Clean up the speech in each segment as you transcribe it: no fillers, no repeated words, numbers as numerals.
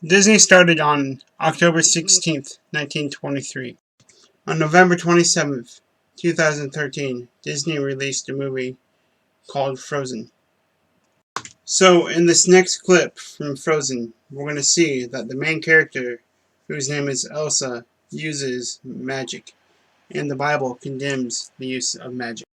Disney started on October 16th, 1923. On November 27th, 2013, Disney released a movie called Frozen. So, in this next clip from Frozen, we're going to see that the main character, whose name is Elsa, uses magic, and the Bible condemns the use of magic.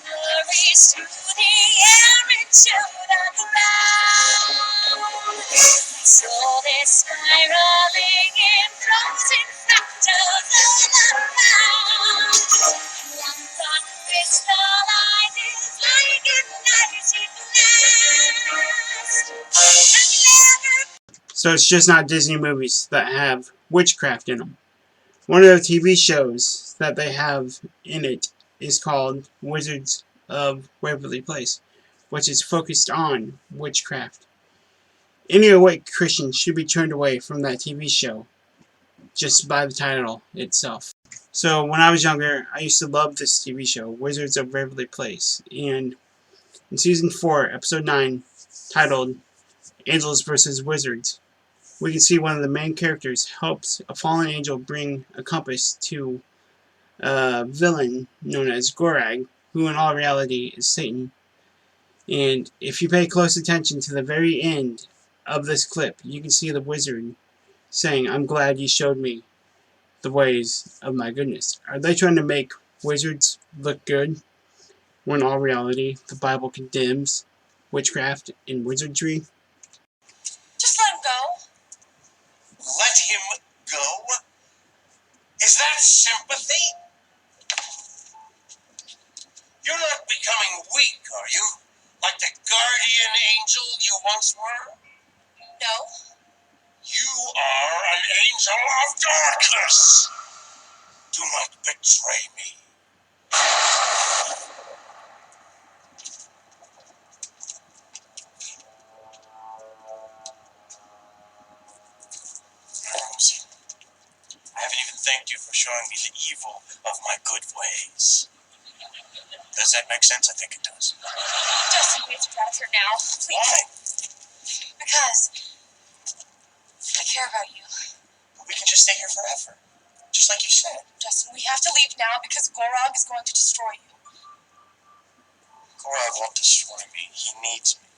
Flurries through the air into the ground. So they're spiraling in frozen fractals all around. One thought crystallizes like an icy blast. So it's just not Disney movies that have witchcraft in them. One of the TV shows that they have in it is called Wizards of Waverly Place, which is focused on witchcraft. Any awake Christian should be turned away from that TV show just by the title itself. So when I was younger, I used to love this TV show, Wizards of Waverly Place, and in Season 4, Episode 9, titled Angels vs. Wizards, we can see one of the main characters helps a fallen angel bring a compass to a villain known as Gorag, who in all reality is Satan. And if you pay close attention to the very end of this clip, you can see the wizard saying, "I'm glad you showed me the ways of my goodness." Are they trying to make wizards look good, when in all reality the Bible condemns witchcraft and wizardry? Just let him go. Let him go? Is that sympathy? You're not becoming weak, are you? Like the guardian angel you once were? No. You are an angel of darkness. Do not betray me. Rosie, I haven't even thanked you for showing me the evil of my good ways. Does that make sense? I think it does. Justin, we have to get out of here now. Please. Why? Because I care about you. We can just stay here forever. Just like you said. Justin, we have to leave now because Gorog is going to destroy you. Gorog won't destroy me. He needs me.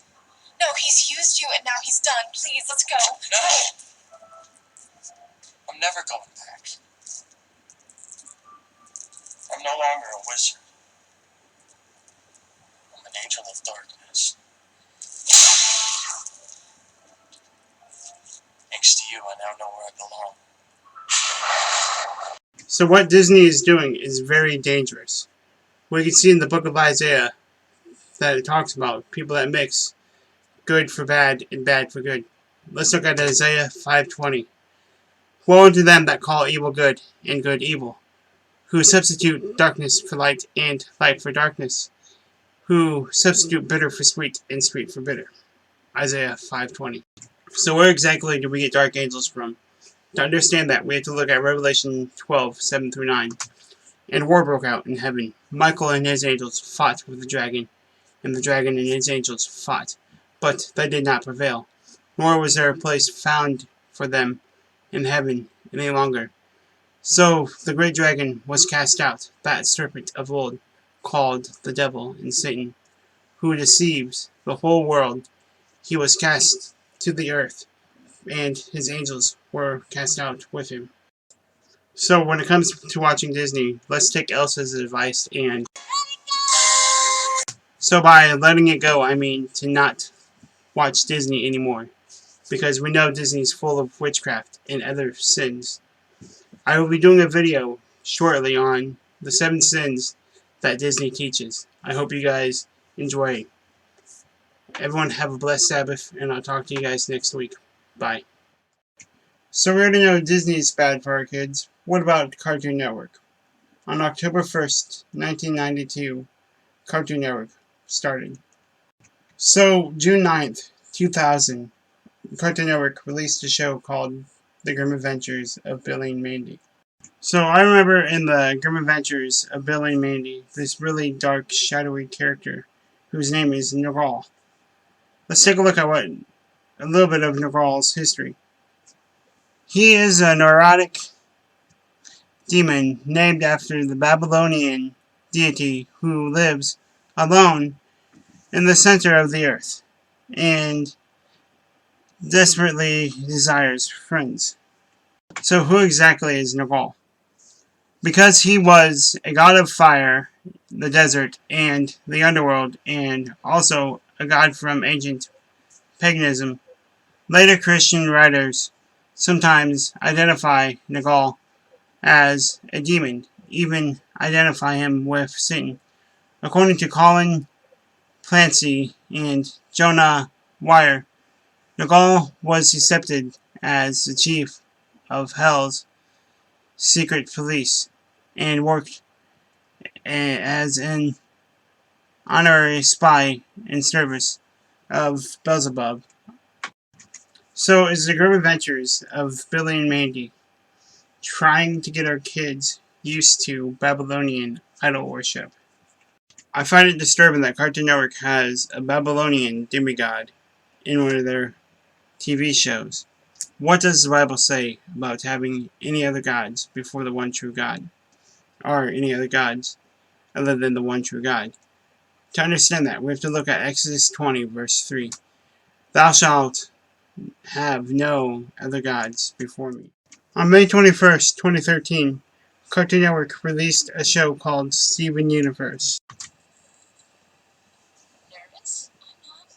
No, he's used you and now he's done. Please, let's go. No! I'm never going back. I'm no longer a wizard. I'm an angel of darkness. Thanks to you, I now know where I belong. So what Disney is doing is very dangerous. We can see in the book of Isaiah that it talks about people that mix good for bad and bad for good. Let's look at Isaiah 5:20. Woe unto them that call evil good and good evil, who substitute darkness for light and light for darkness, who substitute bitter for sweet and sweet for bitter. Isaiah 5:20. So where exactly do we get dark angels from? To understand that, we have to look at Revelation 12:7-9. And war broke out in heaven. Michael and his angels fought with the dragon, and the dragon and his angels fought, but they did not prevail, nor was there a place found for them in heaven any longer. So the great dragon was cast out, that serpent of old, called the devil and Satan, who deceives the whole world. He was cast to the earth, and his angels were cast out with him. So when it comes to watching Disney, let's take Elsa's advice and... So by letting it go, I mean to not watch Disney anymore, because we know Disney's full of witchcraft and other sins. I will be doing a video shortly on the 7 sins that Disney teaches. I hope you guys enjoy. Everyone have a blessed Sabbath, and I'll talk to you guys next week. Bye. So we already know Disney is bad for our kids. What about Cartoon Network? On October 1st, 1992, Cartoon Network started. So June 9th, 2000, Cartoon Network released a show called The Grim Adventures of Billy and Mandy. So I remember in the Grim Adventures of Billy and Mandy, this really dark, shadowy character whose name is Nergal. Let's take a look at a little bit of Nergal's history. He is a neurotic demon named after the Babylonian deity who lives alone in the center of the earth and desperately desires friends. So who exactly is Nergal? Because he was a god of fire, the desert, and the underworld, and also a god from ancient paganism, later Christian writers sometimes identify Nergal as a demon, even identify him with Satan. According to Colin Clancy and Jonah Wire, Nergal was accepted as the chief of Hell's secret police and worked as an honorary spy in service of Beelzebub. So is the Grim Adventures of Billy and Mandy trying to get our kids used to Babylonian idol worship? I find it disturbing that Cartoon Network has a Babylonian demigod in one of their TV shows. What does the Bible say about having any other gods before the one true God? Or any other gods other than the one true God? To understand that, we have to look at Exodus 20, verse 3. Thou shalt have no other gods before me. On May 21st, 2013, Cartoon Network released a show called Steven Universe. Nervous? I'm not.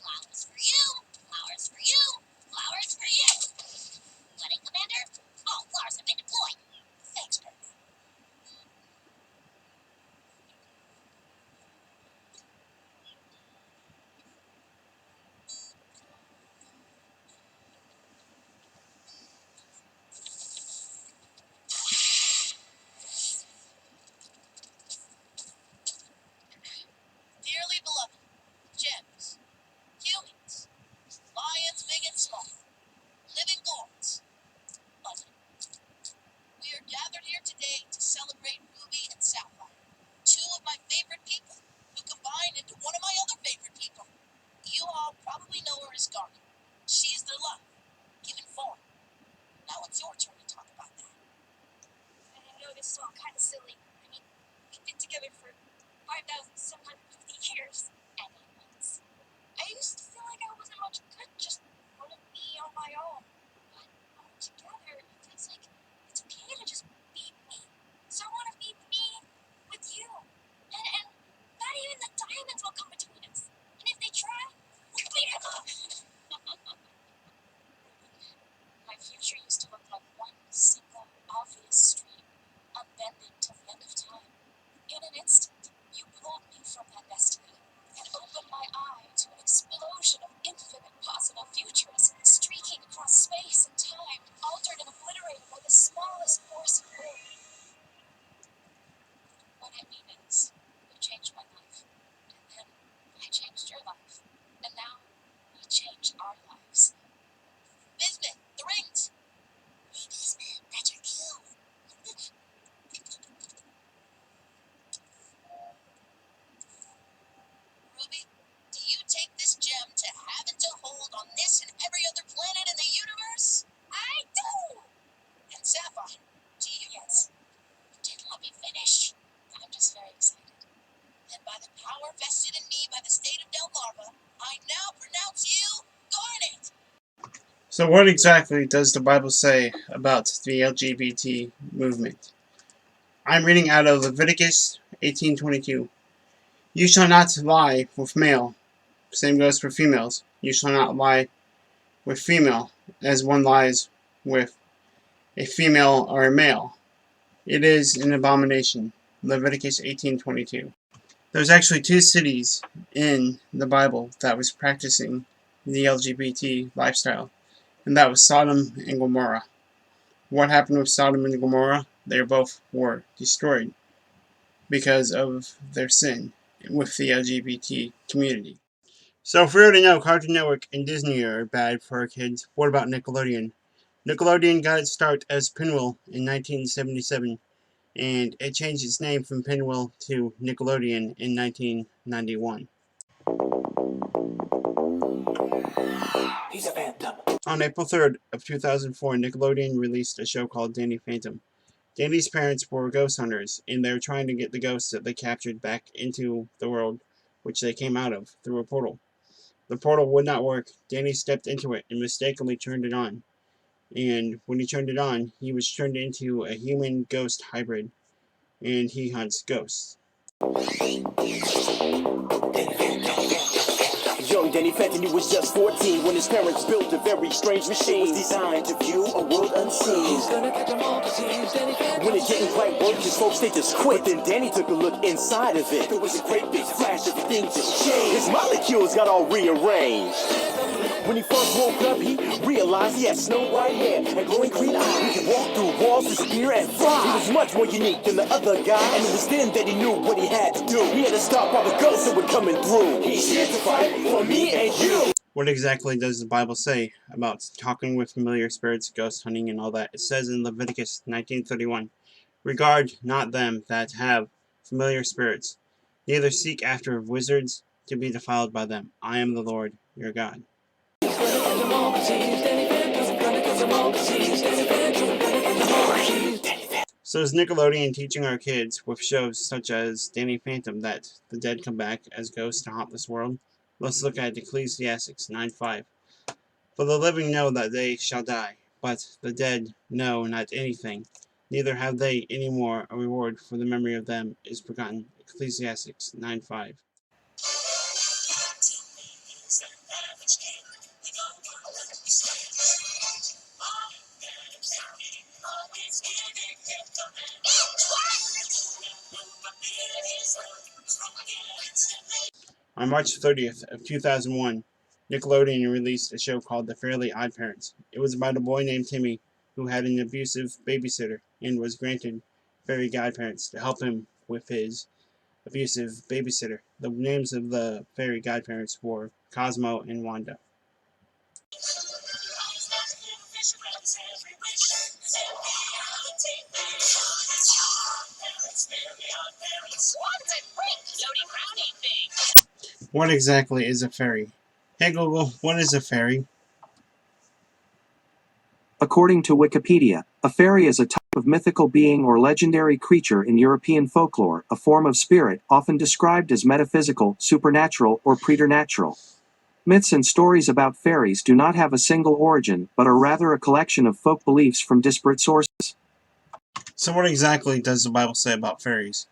Flowers for you. Flowers for you. Flowers for you. Wedding commander? All flowers have been deployed. Thanks, Nervous. Dearly beloved, gems, humans, lions big and small, living gods, but we are gathered here today to celebrate Ruby and Sapphire, two of my favorite people, who combine into one of my other favorite people. You all probably know her as Garnet. She is their love, given form. Now it's your turn to talk about that. I know this is all kind of silly. I mean, we've been together for 5,750 years. And 8 months. I used to feel like I wasn't much good just wanting me on my own. But when we're together, it feels like it's okay to just be me. So I want to be me with you. And not even the diamonds will come between us. And if they try, we'll beat them up. My future used to look like one single obvious stream, unbending till the end of time. In an instant, you pulled me from that destiny and opened my eye to an explosion of infinite possible futures, streaking across space and time, altered and obliterated by the smallest force of will. What I mean is, you changed my life, and then I changed your life, and now we change our lives. Bismuth, the rings! Hey, Bismuth, that's your cue. Ruby, do you take this gem to have and to hold on this and every other planet in the universe? I do! And Sapphire, do you? Yes. You didn't let me finish. I'm just very excited. And by the power vested in me by the state of Delmarva, I now pronounce you Garnet! So what exactly does the Bible say about the LGBT movement? I'm reading out of Leviticus 18:22. You shall not lie with male. Same goes for females. You shall not lie with female, as one lies with a female or a male. It is an abomination. Leviticus 18:22. There's actually two cities in the Bible that was practicing the LGBT lifestyle, and that was Sodom and Gomorrah. What happened with Sodom and Gomorrah? They both were destroyed because of their sin. with the LGBT community. So if we already know Cartoon Network and Disney are bad for our kids, what about Nickelodeon? Nickelodeon got its start as Pinwheel in 1977, and it changed its name from Pinwheel to Nickelodeon in 1991. He's a phantom. On April 3rd of 2004, Nickelodeon released a show called Danny Phantom. Danny's parents were ghost hunters, and they were trying to get the ghosts that they captured back into the world which they came out of through a portal. The portal would not work. Danny stepped into it and mistakenly turned it on. And when he turned it on, he was turned into a human-ghost hybrid, and he hunts ghosts. Young Danny Phantom, he was just 14 when his parents built a very strange machine. It was designed to view a world unseen. He's gonna catch them all, 'cause he's Danny Phantom. When it didn't quite work, his folks, they just quit. But then Danny took a look inside of it. There was a great big flash, everything just changed. His molecules got all rearranged. When he first woke up, he realized he had snow white hair and glowing green eyes. He could walk through walls, disappear, and fly. He was much more unique than the other guy, and it was then that he knew what he had to do. He had to stop all the ghosts that were coming through. He's here to fight for me and you. What exactly does the Bible say about talking with familiar spirits, ghost hunting, and all that? It says in Leviticus 19:31, "Regard not them that have familiar spirits, neither seek after wizards to be defiled by them. I am the Lord your God." So is Nickelodeon teaching our kids with shows such as Danny Phantom that the dead come back as ghosts to haunt this world? Let's look at Ecclesiastes 9:5. "For the living know that they shall die, but the dead know not anything, neither have they any more a reward, for the memory of them is forgotten." Ecclesiastes 9:5. On March 30th of 2001, Nickelodeon released a show called The Fairly Odd Parents. It was about a boy named Timmy who had an abusive babysitter and was granted fairy godparents to help him with his abusive babysitter. The names of the fairy godparents were Cosmo and Wanda. What exactly is a fairy? Hey Google, what is a fairy? According to Wikipedia, a fairy is a type of mythical being or legendary creature in European folklore, a form of spirit often described as metaphysical, supernatural, or preternatural. Myths and stories about fairies do not have a single origin, but are rather a collection of folk beliefs from disparate sources. So what exactly does the Bible say about fairies?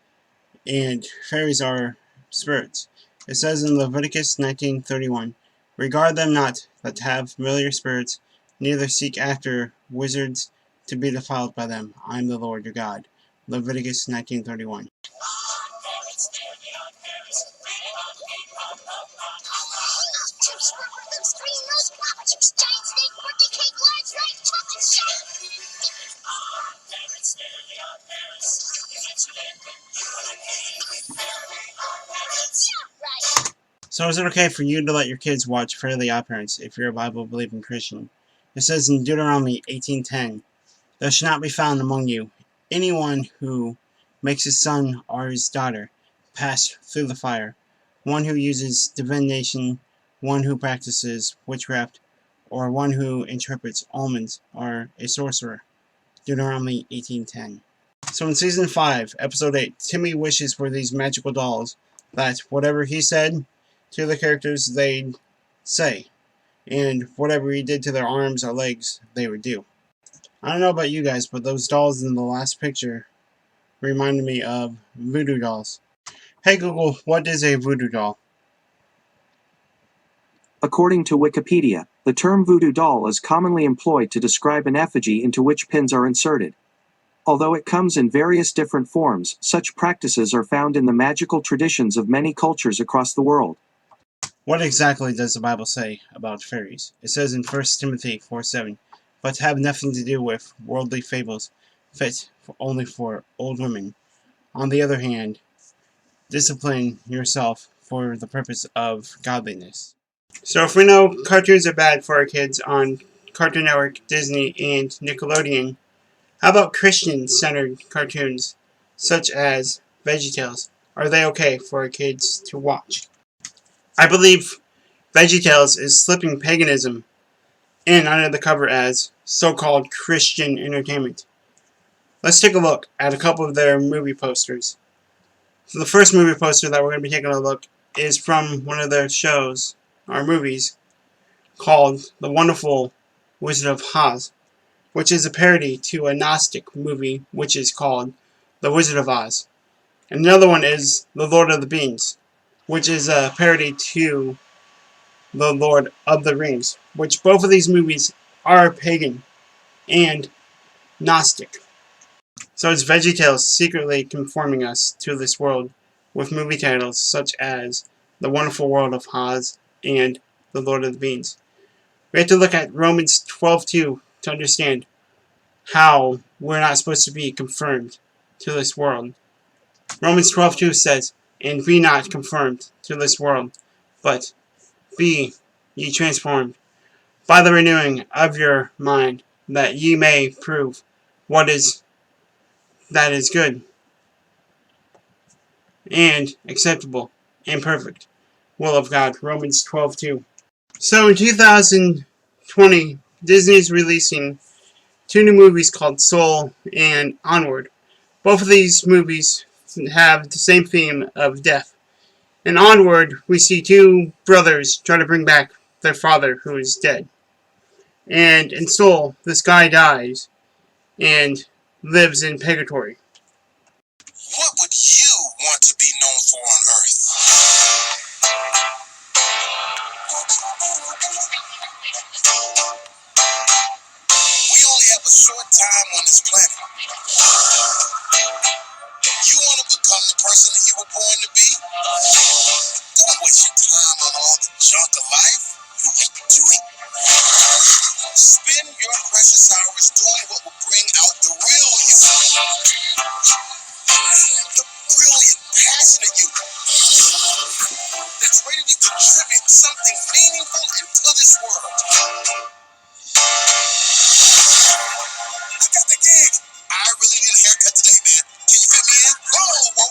And fairies are spirits. It says in Leviticus 19:31, "Regard them not that have familiar spirits, neither seek after wizards to be defiled by them. I am the Lord your God." Leviticus 19:31. So is it okay for you to let your kids watch Fairly Odd Parents if you're a Bible-believing Christian? It says in Deuteronomy 18:10, "There shall not be found among you anyone who makes his son or his daughter pass through the fire, one who uses divination, one who practices witchcraft, or one who interprets omens, or a sorcerer." Deuteronomy 18:10. So in Season 5, Episode 8, Timmy wishes for these magical dolls that whatever he said to the characters, they'd say, and whatever he did to their arms or legs, they would do. I don't know about you guys, but those dolls in the last picture reminded me of voodoo dolls. Hey Google, what is a voodoo doll? According to Wikipedia, the term voodoo doll is commonly employed to describe an effigy into which pins are inserted. Although it comes in various different forms, such practices are found in the magical traditions of many cultures across the world. What exactly does the Bible say about fairies? It says in 1 Timothy 4:7, "But have nothing to do with worldly fables, fit only for old women." On the other hand, discipline yourself for the purpose of godliness. So if we know cartoons are bad for our kids on Cartoon Network, Disney, and Nickelodeon, how about Christian-centered cartoons such as VeggieTales? Are they okay for our kids to watch? I believe VeggieTales is slipping paganism in under the cover as so-called Christian entertainment. Let's take a look at a couple of their movie posters. So the first movie poster that we're going to be taking a look is from one of their shows, or movies, called The Wonderful Wizard of Oz, which is a parody to a Gnostic movie which is called The Wizard of Oz. And the other one is The Lord of the Rings, which is a parody to The Lord of the Rings, which both of these movies are pagan and Gnostic. So it's VeggieTales secretly conforming us to this world with movie titles such as The Wonderful World of Oz and The Lord of the Rings. We have to look at Romans 12:2 to understand how we're not supposed to be conformed to this world. Romans 12:2 says, "And be not conformed to this world, but be ye transformed by the renewing of your mind, that ye may prove what is that is good, and acceptable, and perfect will of God." Romans 12:2. So in 2020, Disney is releasing two new movies called Soul and Onward. Both of these movies have the same theme of death. In Onward, we see two brothers try to bring back their father who is dead. And in Soul, this guy dies and lives in purgatory. What would you want to be known for on Earth? We only have a short time on this planet. You want to become the person that you were born to be? Don't waste your time on all the junk of life. Do it. Spend your precious hours doing what will bring out the real you. The brilliant, passionate you. That's ready to contribute something meaningful into this world. I got the gig. I really need a haircut today, man. Can you fit me in? Whoa, whoa,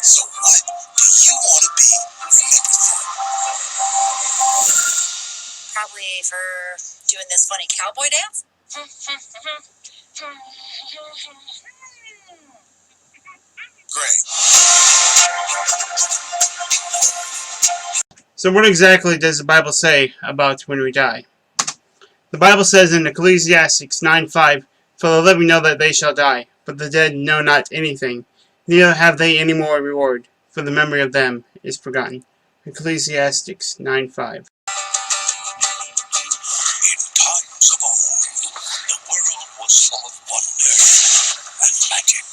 So what do you want to be remembered for? Probably for doing this funny cowboy dance. Great. So what exactly does the Bible say about when we die? The Bible says in Ecclesiastes 9:5, "For the living know that they shall die, but the dead know not anything, neither have they any more reward, for the memory of them is forgotten." Ecclesiastes 9:5. In times of old, the world was full of wonder and magic.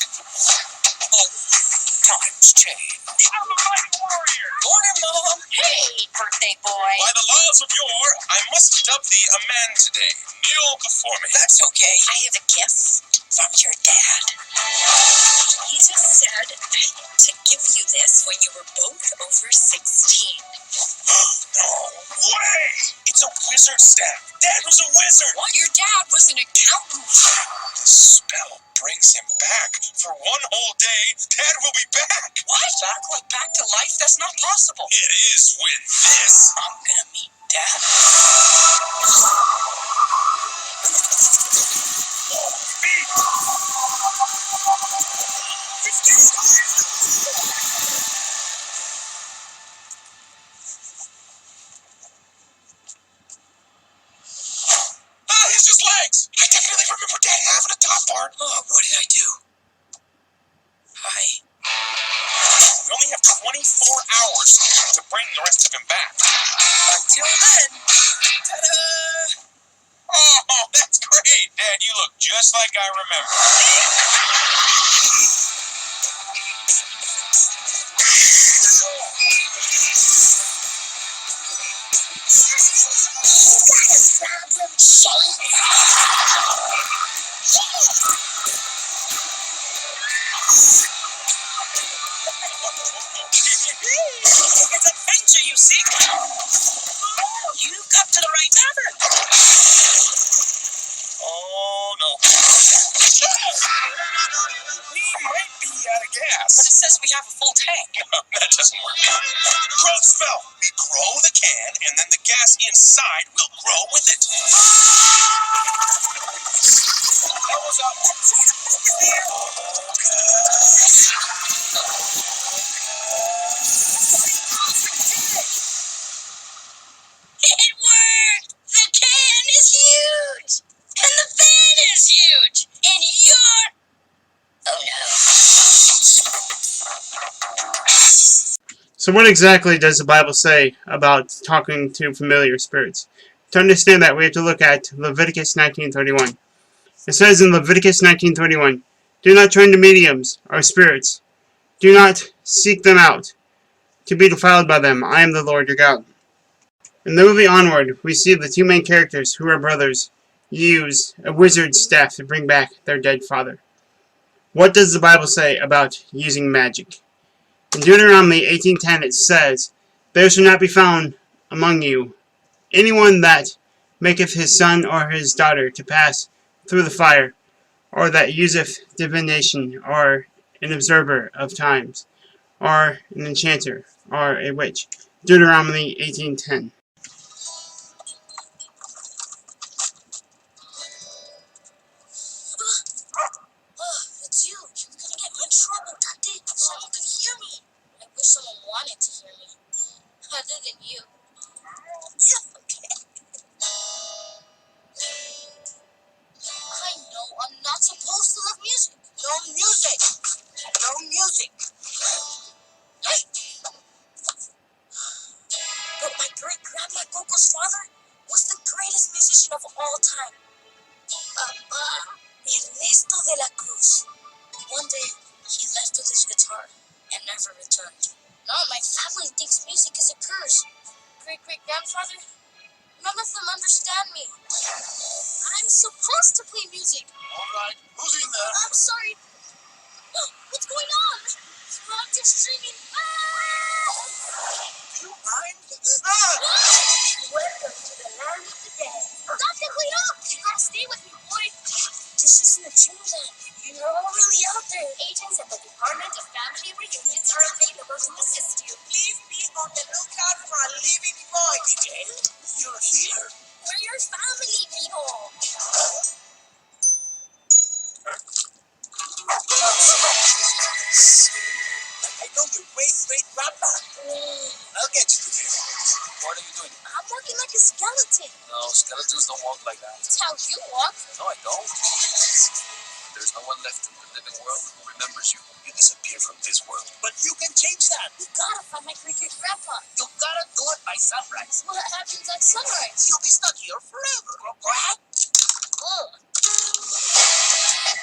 But times change. I'm a mighty warrior. Morning, Mom. Hey, birthday boy. By the laws of yore, I must dub thee a man today. Kneel before me. That's okay. I have a gift from your dad. He just said to give you this when you were both over 16. No way! It's a wizard staff. Dad was a wizard. What? Your dad was an accountant. The spell brings him back. For one whole day, Dad will be back. What? Back like back to life? That's not possible. It is with this. I'm gonna meet Dad. It's just legs. I definitely remember Dad having a top part. Oh, what did I do? Hi. We only have 24 hours to bring the rest of him back. Until then. Ta-da! Oh, that's great. Dad, you look just like I remember. Problem, Shane. It's adventure you seek. You've got to the right number. Oh no. We might be out of gas. But it says we have a full tank. That doesn't work. Growth spell. We grow the can, and then the gas inside will grow with it. That was up. It worked! The can is huge! And the fan is huge! And you're... Oh no. So what exactly does the Bible say about talking to familiar spirits? To understand that, we have to look at Leviticus 19:31. It says in Leviticus 19:31, "Do not turn to mediums or spirits. Do not seek them out, to be defiled by them. I am the Lord your God." In the movie Onward, we see the two main characters, who are brothers, use a wizard's staff to bring back their dead father. What does the Bible say about using magic? In Deuteronomy 18:10 it says, "There shall not be found among you anyone that maketh his son or his daughter to pass through the fire, or that useth divination, or an observer of times, or an enchanter, or a witch." Deuteronomy 18:10. It's you. You're gonna get me in trouble. Dante, someone could hear me. I wish someone wanted to hear me. Other than you. Okay. I know I'm not supposed to love music. No music. No music. But my great-grandma Coco's father was the greatest musician of all time. Ernesto de la Cruz. One day, he left with his guitar and never returned. Now my family thinks music is a curse. Great-great-grandfather, none of them understand me. I'm supposed to play music. All right. Who's in there? I'm sorry. What's going on? I'm just dreaming. You mind? Welcome to the land of the dead. Dante, wait up! You gotta stay with me, boy. This isn't a dream then. You're all really out there. Agents at the Department of Family Reunions are available to assist you. Please be on the lookout for a living boy. Miguel, you're here. We're your family, mijo. I know your great-great-grandpa. I'll get you to him. What are you doing? I'm walking like a skeleton. No, skeletons don't walk like that. That's how you walk. No, I don't. There's no one left in the living world who remembers you. You disappear from this world. But you can change that. We gotta find my great-great-grandpa. You gotta do it by sunrise. What happens at sunrise? You'll be stuck here forever. What? Ugh.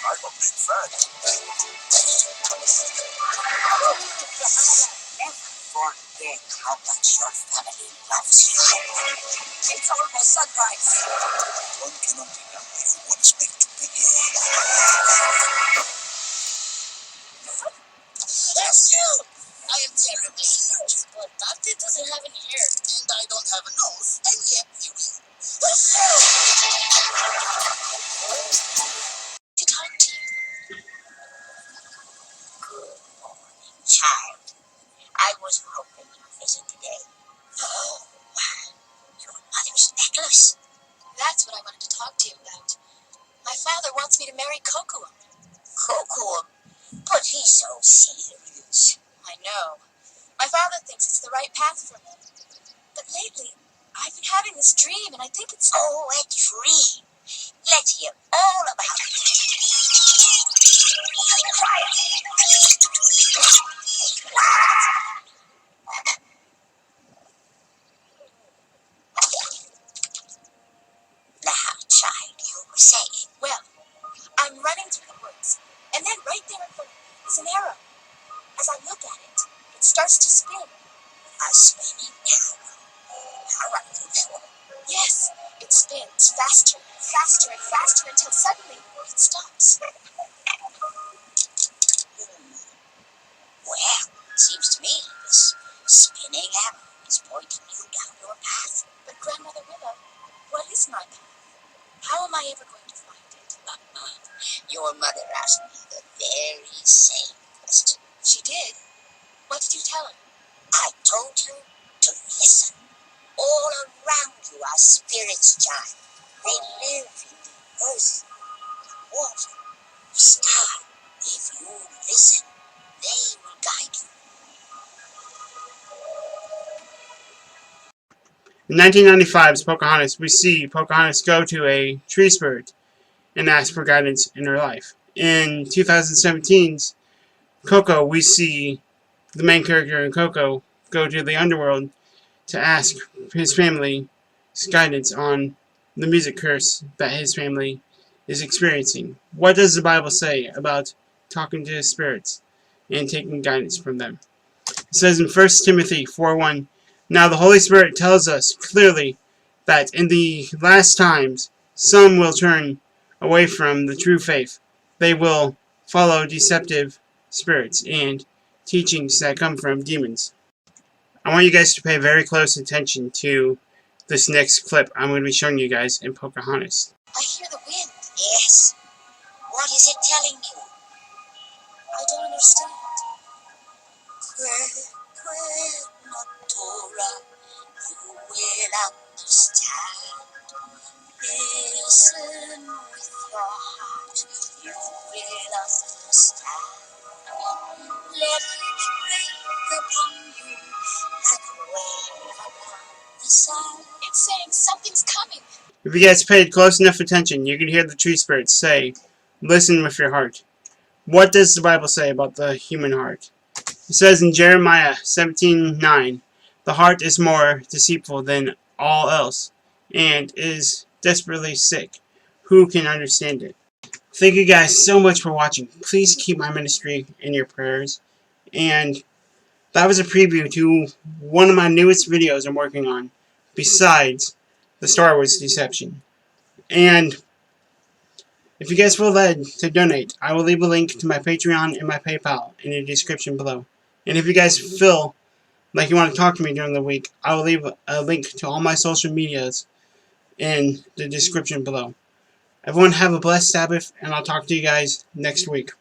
I'm a big fan. Forget how much your family loves you. It's almost sunrise. One cannot deny who one is meant to be. That's you! I am terribly allergic, but Dante doesn't have any hair. And I don't have a nose, and yet you do. That's you! To talk to you. Good morning, child. I was hoping you'd visit today. Oh, wow. Your mother's necklace. That's what I wanted to talk to you about. My father wants me to marry Coco. Coco, but he's so serious. I know. My father thinks it's the right path for me. But lately, I've been having this dream, and I think it's... Oh, a dream. Let's hear all about it. Now, child, you were saying. Well, I'm running starts to spin. A spinning arrow. How unusual. Yes, it spins faster and faster and faster until suddenly it stops. Well, seems to me this spinning arrow is pointing you down your path. But Grandmother Willow, what is my path? How am I ever going to find it? Your mother asked me the very same question. She did? What did you tell her? I told you to listen. All around you are spirits, John. They live in the earth, the water, the sky. If you listen, they will guide you. In 1995's Pocahontas, we see Pocahontas go to a tree spirit and ask for guidance in her life. In 2017's Coco, we see the main character in Coco go to the underworld to ask his family's guidance on the music curse that his family is experiencing. What does the Bible say about talking to his spirits and taking guidance from them? It says in 1 Timothy 4:1, "Now the Holy Spirit tells us clearly that in the last times some will turn away from the true faith. They will follow deceptive spirits and teachings that come from demons." I want you guys to pay very close attention to this next clip I'm going to be showing you guys in Pocahontas. I hear the wind. Yes. What is it telling you? I don't understand. Natura, you will understand. Listen with your heart, you will understand. Let it break upon you like a wave upon the sun. It's saying something's coming. If you guys paid close enough attention, you can hear the tree spirits say, "Listen with your heart." What does the Bible say about the human heart? It says in Jeremiah 17:9, "The heart is more deceitful than all else, and is desperately sick. Who can understand it?" Thank you guys so much for watching. Please keep my ministry in your prayers. And that was a preview to one of my newest videos I'm working on, besides the Star Wars Deception. And if you guys feel led to donate, I will leave a link to my Patreon and my PayPal in the description below. And if you guys feel like you want to talk to me during the week, I will leave a link to all my social medias in the description below. Everyone have a blessed Sabbath, and I'll talk to you guys next week.